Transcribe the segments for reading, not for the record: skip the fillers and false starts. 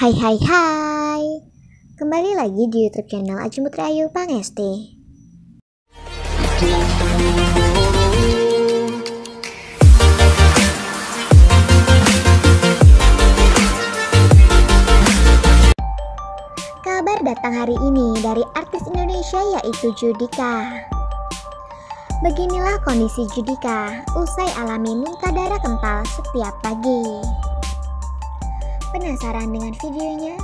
Hai hai hai. Kembali lagi di YouTube channel Aji Putri Ayu Pangesti. Kabar datang hari ini dari artis Indonesia yaitu Judika. Beginilah kondisi Judika usai alami muntah darah kental setiap pagi. Penasaran dengan videonya?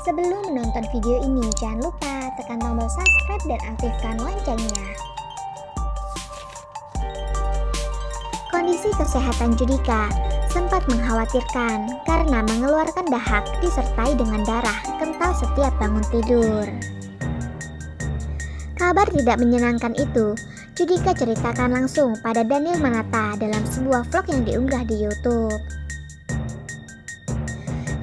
Sebelum menonton video ini, jangan lupa tekan tombol subscribe dan aktifkan loncengnya. Kondisi kesehatan Judika sempat mengkhawatirkan karena mengeluarkan dahak disertai dengan darah kental setiap bangun tidur. Kabar tidak menyenangkan itu Judika ceritakan langsung pada Daniel Manata dalam sebuah vlog yang diunggah di YouTube.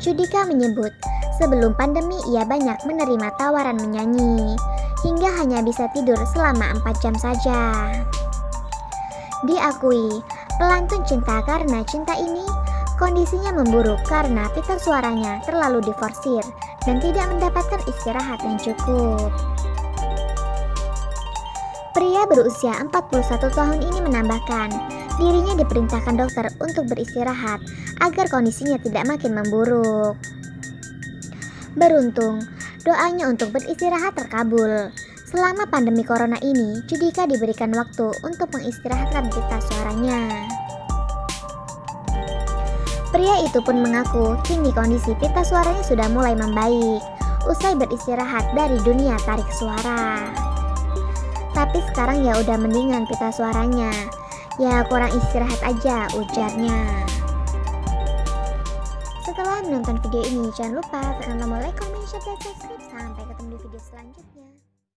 Judika menyebut, sebelum pandemi ia banyak menerima tawaran menyanyi, hingga hanya bisa tidur selama 4 jam saja. Diakui, pelantun cinta karena cinta ini, kondisinya memburuk karena pita suaranya terlalu diforsir dan tidak mendapatkan istirahat yang cukup. Pria berusia 41 tahun ini menambahkan, dirinya diperintahkan dokter untuk beristirahat agar kondisinya tidak makin memburuk. Beruntung, doanya untuk beristirahat terkabul. Selama pandemi corona ini, Judika diberikan waktu untuk mengistirahatkan pita suaranya. Pria itu pun mengaku kini kondisi pita suaranya sudah mulai membaik usai beristirahat dari dunia tarik suara. Tapi sekarang ya udah mendingan pita suaranya. Ya kurang istirahat aja, ujarnya. Setelah menonton video ini, jangan lupa tekan tombol like, comment, share, dan subscribe. Sampai ketemu di video selanjutnya.